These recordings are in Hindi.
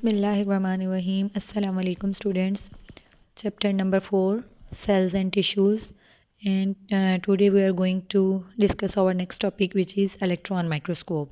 बिस्मिल्लाहिर्रहमानिर्रहीम। अस्सलाम वालेकुम students. Chapter number 4 cells and tissues, and today we are going to discuss our next topic which is electron microscope.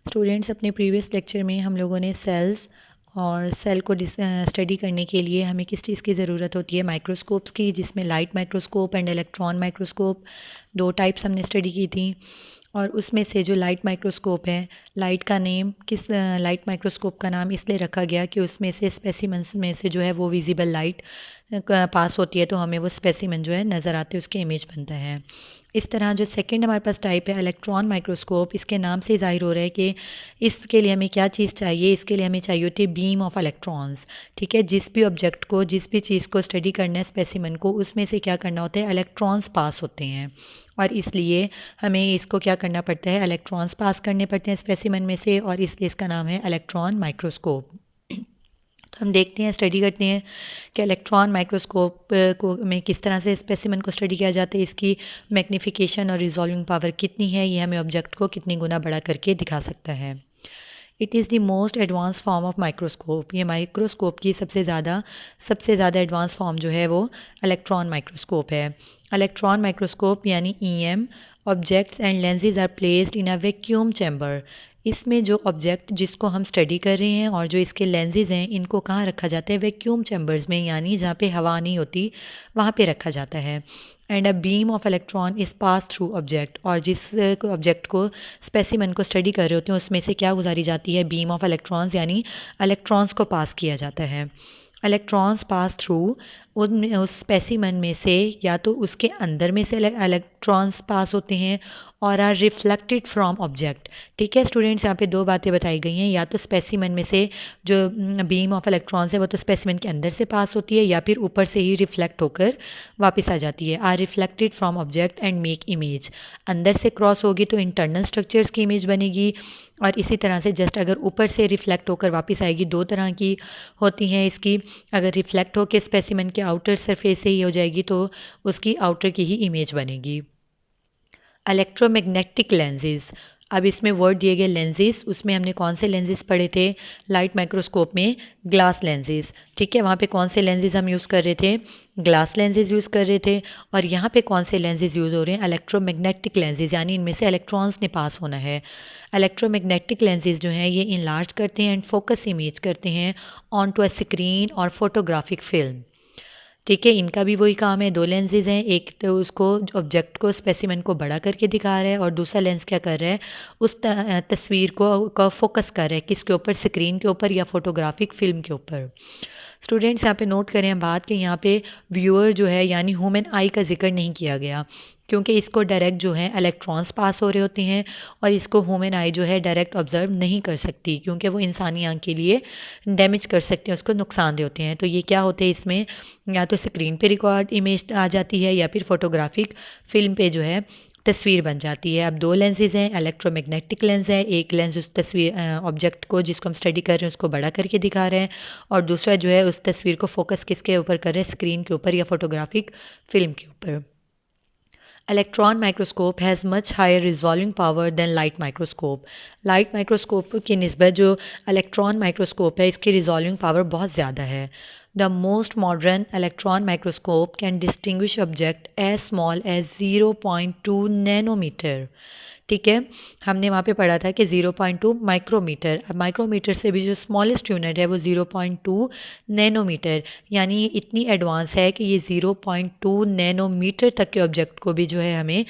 Students, अपने प्रीवियस लेक्चर में हम लोगों ने सेल्स और सेल को स्टडी करने के लिए हमें किस चीज़ की ज़रूरत होती है, माइक्रोस्कोप्स की, जिसमें light microscope and electron microscope दो टाइप्स हमने स्टडी की थी। और उसमें से जो लाइट माइक्रोस्कोप है, लाइट का नेम लाइट माइक्रोस्कोप का नाम इसलिए रखा गया कि उसमें से स्पेसिमेंस में से जो है वो विजिबल लाइट पास होती है, तो हमें वो स्पेसिमेन जो है नज़र आते हैं, उसके इमेज बनता है। इस तरह जो सेकंड हमारे पास टाइप है इलेक्ट्रॉन माइक्रोस्कोप, इसके नाम से ज़ाहिर हो रहा है कि इसके लिए हमें क्या चीज़ चाहिए। इसके लिए हमें चाहिए होती है बीम ऑफ इलेक्ट्रॉन्स। ठीक है, जिस भी ऑब्जेक्ट को, जिस भी चीज़ को स्टडी करना है, स्पेसिमेन को, उसमें से क्या करना होता है, इलेक्ट्रॉन्स पास होते हैं। और इसलिए हमें इसको क्या करना पड़ता है, इलेक्ट्रॉन्स पास करने पड़ते हैं स्पेसिमेन में से, और इसलिए इसका नाम है इलेक्ट्रॉन माइक्रोस्कोप। तो हम देखते हैं, स्टडी करते हैं कि इलेक्ट्रॉन माइक्रोस्कोप को में किस तरह से स्पेसिमेन को स्टडी किया जाता है, इसकी मैग्नीफिकेशन और रिजॉल्विंग पावर कितनी है, ये हमें ऑब्जेक्ट को कितनी गुना बड़ा करके दिखा सकता है। It is the most advance form of microscope. ये माइक्रोस्कोप की सबसे ज़्यादा एडवांस फॉर्म जो है वो इलेक्ट्रॉन माइक्रोस्कोप है। इलेक्ट्रॉन माइक्रोस्कोप यानी EM objects and lenses are placed in a vacuum chamber. इसमें जो ऑब्जेक्ट जिसको हम स्टडी कर रहे हैं और जो इसके लेंसेज हैं, इनको कहाँ रखा जाता है, वैक्यूम चैम्बर्स में, यानी जहाँ पे हवा नहीं होती वहाँ पे रखा जाता है। And a beam of electron is pass through object. और जिस ऑब्जेक्ट को, स्पेसिमेन को स्टडी कर रहे होते हैं, उसमें से क्या गुजारी जाती है, बीम ऑफ इलेक्ट्रॉन्स, यानी इलेक्ट्रॉन्स को पास किया जाता है। इलेक्ट्रॉन्स पास थ्रू, उस स्पेसिमेन में से या तो उसके अंदर में से इलेक्ट्रॉन्स पास होते हैं, और आर रिफ्लेक्टेड फ्रॉम ऑब्जेक्ट। ठीक है स्टूडेंट्स, यहाँ पे दो बातें बताई गई हैं, या तो स्पेसिमेन में से जो बीम ऑफ इलेक्ट्रॉन्स है वो तो स्पेसिमेन के अंदर से पास होती है, या फिर ऊपर से ही रिफ्लेक्ट होकर वापस आ जाती है। Are reflected from object and make image. अंदर से क्रॉस होगी तो इंटरनल स्ट्रक्चर्स की इमेज बनेगी, और इसी तरह से जस्ट अगर ऊपर से रिफ्लेक्ट होकर वापस आएगी, दो तरह की होती हैं इसकी। अगर रिफ्लेक्ट होकर स्पेसिमेन के आउटर सरफेस से ही हो जाएगी तो उसकी आउटर की ही इमेज बनेगी। इलेक्ट्रोमैग्नेटिक लेंसेज, अब इसमें वर्ड दिए गए लेंसेज, उसमें हमने कौन से लेंसेज पढ़े थे, लाइट माइक्रोस्कोप में ग्लास लेंसेज। ठीक है, वहाँ पे कौन से लेंसेज हम यूज़ कर रहे थे, ग्लास लेंसेज यूज़ कर रहे थे। और यहाँ पे कौन से लेंसेज यूज़ हो रहे हैं, इलेक्ट्रोमैग्नेटिक लेंसेज, यानी इनमें से इलेक्ट्रॉन्स ने पास होना है। इलेक्ट्रोमैग्नेटिक लेंसेज जो हैं ये इनलार्ज करते हैं एंड फोकस इमेज करते हैं ऑन टू अ स्क्रीन और फोटोग्राफिक फिल्म। ठीक है, इनका भी वही काम है। दो लेंसेज हैं, एक तो उसको ऑब्जेक्ट को, स्पेसिमेन को बड़ा करके दिखा रहा है, और दूसरा लेंस क्या कर रहा है, उस तस्वीर को फोकस कर रहा है, किसके ऊपर, स्क्रीन के ऊपर या फोटोग्राफिक फिल्म के ऊपर। स्टूडेंट्स, यहाँ पे नोट करें हम बात कि यहाँ पे व्यूअर जो है यानी ह्यूमन आई का जिक्र नहीं किया गया, क्योंकि इसको डायरेक्ट जो है इलेक्ट्रॉन्स पास हो रहे होते हैं, और इसको ह्यूमन आई जो है डायरेक्ट ऑब्जर्व नहीं कर सकती, क्योंकि वो इंसानी आँख के लिए डैमेज कर सकते हैं, उसको नुकसान दे होते हैं। तो ये क्या होते हैं, इसमें या तो स्क्रीन पे रिकॉर्ड इमेज आ जाती है, या फिर फोटोग्राफिक फिल्म पे जो है तस्वीर बन जाती है। अब दो लेंसेज हैं, इलेक्ट्रोमैग्नेटिक लेंस है, एक लेंस उस तस्वीर ऑब्जेक्ट को जिसको हम स्टडी कर रहे हैं उसको बड़ा करके दिखा रहे हैं, और दूसरा जो है उस तस्वीर को फोकस किसके ऊपर कर रहे हैं, स्क्रीन के ऊपर या फोटोग्राफिक फिल्म के ऊपर। Electron microscope has much higher resolving power than light microscope. Light microscope की निस्बत जो इलेक्ट्रॉन माइक्रोस्कोप है, इसकी रिजॉल्विंग पावर बहुत ज़्यादा है। The most modern electron microscope can distinguish object as small as 0.2 nanometre. ठीक है, हमने वहाँ पे पढ़ा था कि 0.2 माइक्रोमीटर। अब माइक्रोमीटर से भी जो स्मॉलेस्ट यूनिट है वो 0.2 नैनोमीटर, यानी ये इतनी एडवांस है कि ये 0.2 नैनोमीटर तक के ऑब्जेक्ट को भी जो है हमें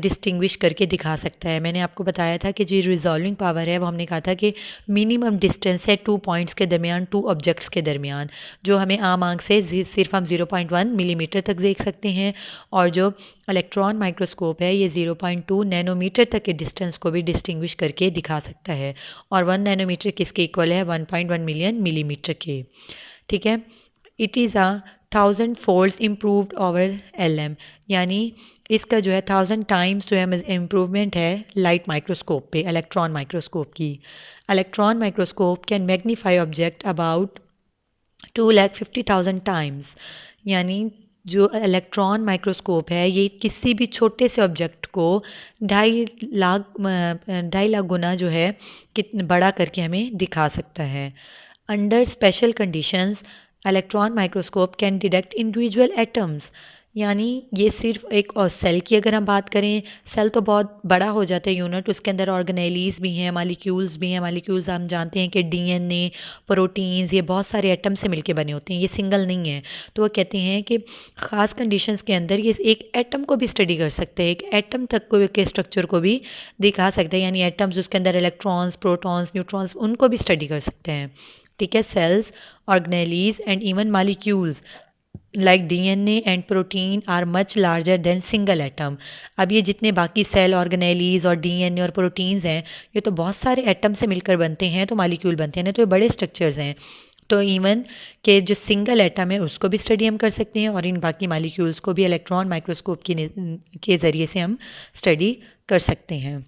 डिस्टिंग्विश करके दिखा सकता है। मैंने आपको बताया था कि जो रिजॉल्विंग पावर है वो हमने कहा था कि मिनिमम डिस्टेंस है 2 पॉइंट्स के दरमियान, 2 ऑब्जेक्ट्स के दरमियान, जो हमें आम आंख से सिर्फ हम 0.1 मिलीमीटर तक देख सकते हैं, और जो इलेक्ट्रॉन माइक्रोस्कोप है ये 0.2 नैनोमीटर तक के डिस्टेंस को भी डिस्टिंग्विश करके दिखा सकता है। और 1 नैनोमीटर किसके इक्वल है, 1.1 मिलियन मिलीमीटर के। ठीक है, it is a 1000 folds improved over LM, यानी इसका जो है 1000 टाइम्स जो है इम्प्रूवमेंट है लाइट माइक्रोस्कोप पे, इलेक्ट्रॉन माइक्रोस्कोप की। Electron microscope can magnify object about 2,50,000 times, यानी जो इलेक्ट्रॉन माइक्रोस्कोप है ये किसी भी छोटे से ऑब्जेक्ट को 2.5 लाख गुना जो है कितना बड़ा करके हमें दिखा सकता है। Under special conditions electron microscope can detect individual atoms, यानी ये सिर्फ एक और सेल की अगर हम बात करें, सेल तो बहुत बड़ा हो जाता है यूनिट, उसके अंदर ऑर्गेनेलीज भी हैं, मालिक्यूल्स भी हैं। मालिक्यूल्स हम जानते हैं कि डीएनए, प्रोटीन्स, ये बहुत सारे एटम से मिलके बने होते हैं, ये सिंगल नहीं है। तो वो कहते हैं कि ख़ास कंडीशंस के अंदर ये एक एटम को भी स्टडी कर सकते हैं, एक एटम तक को के स्ट्रक्चर को भी दिखा सकते हैं, यानी एटम्स उसके अंदर इलेक्ट्रॉन्स, प्रोटॉन्स, न्यूट्रॉन्स, उनको भी स्टडी कर सकते हैं। ठीक है, cells, organelles and even molecules like DNA and protein are much larger than single atom. अब ये जितने बाकी सेल, ऑर्गेनेलीज और डीएनए और प्रोटीन्स हैं, ये तो बहुत सारे एटम से मिलकर बनते हैं, तो मालिक्यूल बनते हैं ना, तो ये बड़े स्ट्रक्चर्स हैं। तो इवन के जो सिंगल एटम है उसको भी स्टडी हम कर सकते हैं, और इन बाकी मालिक्यूल्स को भी इलेक्ट्रॉन माइक्रोस्कोप के ज़रिए से हम स्टडी कर सकते हैं।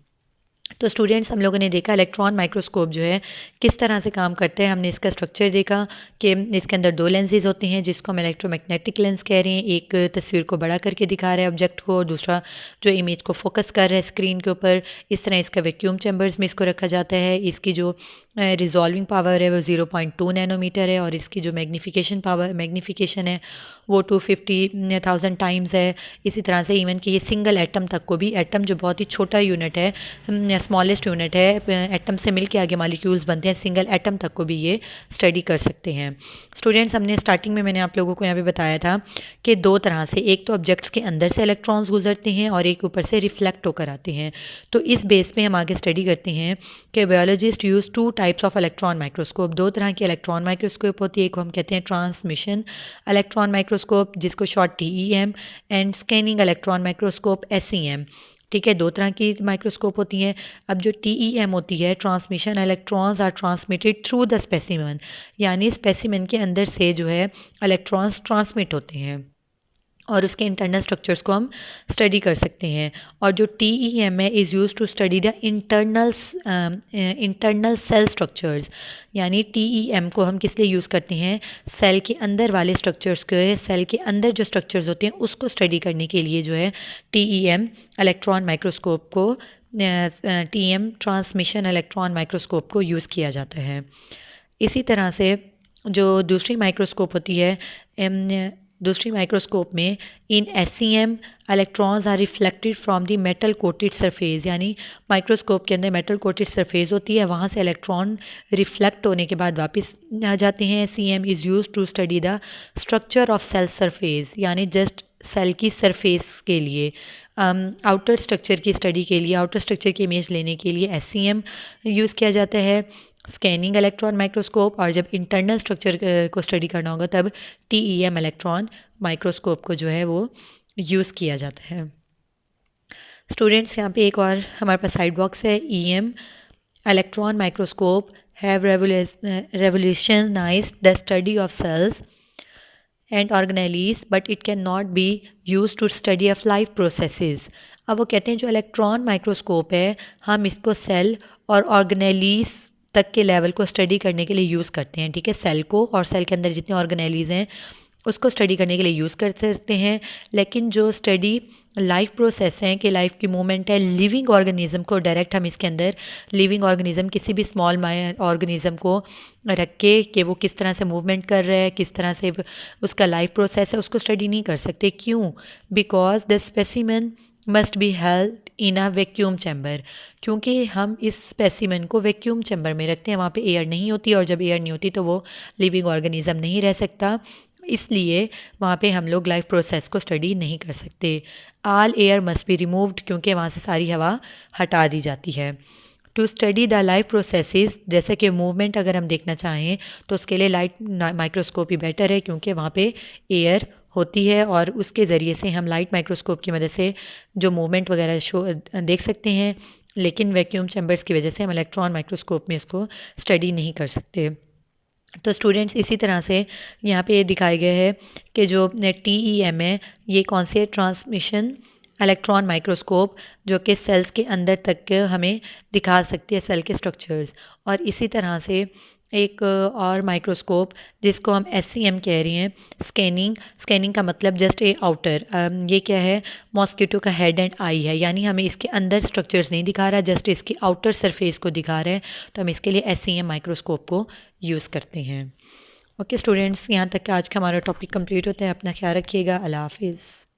तो स्टूडेंट्स, हम लोगों ने देखा इलेक्ट्रॉन माइक्रोस्कोप जो है किस तरह से काम करते हैं। हमने इसका स्ट्रक्चर देखा कि इसके अंदर 2 लेंसेज होते हैं जिसको हम इलेक्ट्रोमैग्नेटिक लेंस कह रहे हैं। एक तस्वीर को बड़ा करके दिखा रहा है ऑब्जेक्ट को, और दूसरा जो इमेज को फोकस कर रहा है स्क्रीन के ऊपर। इस तरह इसका वैक्यूम चैम्बर्स में इसको रखा जाता है। इसकी जो रिजॉल्विंग पावर है वो 0.2 नैनोमीटर है, और इसकी जो मैग्नीफिकेशन है वो 250,000 टाइम्स है। इसी तरह से इवन कि ये सिंगल एटम तक को भी, एटम जो बहुत ही छोटा यूनिट है, स्मॉलेस्ट यूनिट है, एटम से मिल के आगे मालिक्यूल्स बनते हैं, सिंगल एटम तक को भी ये स्टडी कर सकते हैं। स्टूडेंट्स, हमने स्टार्टिंग में मैंने आप लोगों को यहाँ पे बताया था कि 2 तरह से, एक तो ऑब्जेक्ट्स के अंदर से इलेक्ट्रॉन्स गुजरते हैं और एक ऊपर से रिफ्लेक्ट होकर आते हैं। तो इस बेस पे हम आगे स्टडी करते हैं कि biologist use 2 types of electron microscope. 2 तरह की इलेक्ट्रॉन माइक्रोस्कोप होती है, एक को हम कहते हैं ट्रांसमिशन इलेक्ट्रॉन माइक्रोस्कोप जिसको short TEM, and scanning electron microscope SEM। ठीक है, 2 तरह की माइक्रोस्कोप होती हैं। अब जो TEM होती है, transmission electrons are transmitted through the specimen, यानी स्पेसिमन के अंदर से जो है इलेक्ट्रॉन्स ट्रांसमिट होते हैं और उसके इंटरनल स्ट्रक्चर्स को हम स्टडी कर सकते हैं। और जो TEM है is use to study the internal cell structures, यानी TEM को हम किस लिए यूज़ करते हैं, सेल के अंदर वाले स्ट्रक्चर्स को, सेल के अंदर जो स्ट्रक्चर्स होते हैं उसको स्टडी करने के लिए जो है TEM इलेक्ट्रॉन माइक्रोस्कोप को, TEM ट्रांसमिशन इलेक्ट्रॉन माइक्रोस्कोप को यूज़ किया जाता है। इसी तरह से जो दूसरी माइक्रोस्कोप होती है, दूसरी माइक्रोस्कोप में in SEM electrons are reflected from the metal coated surface, यानी माइक्रोस्कोप के अंदर मेटल कोटेड सरफेस होती है, वहाँ से इलेक्ट्रॉन रिफ्लेक्ट होने के बाद वापस आ जाते हैं। SEM is use to study the structure of cell surface, यानी जस्ट सेल की सरफेस के लिए, आउटर स्ट्रक्चर की स्टडी के लिए, आउटर स्ट्रक्चर की इमेज लेने के लिए SEM यूज़ किया जाता है, स्कैनिंग इलेक्ट्रॉन माइक्रोस्कोप। और जब इंटरनल स्ट्रक्चर को स्टडी करना होगा तब TEM इलेक्ट्रॉन माइक्रोस्कोप को जो है वो यूज़ किया जाता है। स्टूडेंट्स, यहाँ पे एक और हमारे पास साइड बॉक्स है, EM electron microscope have revolutionized the study of cells and organelles, but it cannot be used to study of life processes। अब वो कहते हैं जो इलेक्ट्रॉन माइक्रोस्कोप है हम इसको सेल और ऑर्गेनेलीज तक के लेवल को स्टडी करने के लिए यूज़ करते हैं। ठीक है, सेल को और सेल के अंदर जितने ऑर्गेनेलीज हैं उसको स्टडी करने के लिए यूज़ कर सकते हैं, लेकिन जो स्टडी लाइफ प्रोसेस हैं कि लाइफ की मूवमेंट है, लिविंग ऑर्गेनिज्म को डायरेक्ट हम इसके अंदर, लिविंग ऑर्गेनिज्म किसी भी स्मॉल ऑर्गेनिज्म को रख के कि वो किस तरह से मूवमेंट कर रहा है, किस तरह से उसका लाइफ प्रोसेस है, उसको स्टडी नहीं कर सकते। क्यों? Because the specimen must be held in a vacuum chamber, क्योंकि हम इस स्पेसिमेन को वैक्यूम चैम्बर में रखते हैं, वहाँ पे एयर नहीं होती, और जब एयर नहीं होती तो वो लिविंग ऑर्गेनिज्म नहीं रह सकता, इसलिए वहाँ पे हम लोग लाइफ प्रोसेस को स्टडी नहीं कर सकते। All air must be removed, क्योंकि वहाँ से सारी हवा हटा दी जाती है। To study the life processes, जैसे कि मूवमेंट अगर हम देखना चाहें तो उसके लिए लाइट माइक्रोस्कोप ही बेटर है, क्योंकि वहाँ पे एयर होती है और उसके ज़रिए से हम लाइट माइक्रोस्कोप की मदद से जो मूवमेंट वगैरह देख सकते हैं, लेकिन वैक्यूम चैम्बर्स की वजह से हम इलेक्ट्रॉन माइक्रोस्कोप में इसको स्टडी नहीं कर सकते। तो स्टूडेंट्स, इसी तरह से यहाँ पे ये दिखाए गए है कि जो TEM है ये कौन से ट्रांसमिशन इलेक्ट्रॉन माइक्रोस्कोप जो कि सेल्स के अंदर तक हमें दिखा सकती है सेल के स्ट्रक्चर्स, और इसी तरह से एक और माइक्रोस्कोप जिसको हम SCM कह रहे हैं, स्कैनिंग का मतलब जस्ट ए आउटर। ये क्या है, मॉस्किटो का हेड एंड आई है, यानी हमें इसके अंदर स्ट्रक्चर्स नहीं दिखा रहा, जस्ट इसकी आउटर सरफेस को दिखा रहा है, तो हम इसके लिए SCM माइक्रोस्कोप को यूज़ करते हैं। ओके स्टूडेंट्स, यहाँ तक आज का हमारा टॉपिक कंप्लीट होता है। अपना ख्याल रखिएगा। अल्लाह हाफिज़।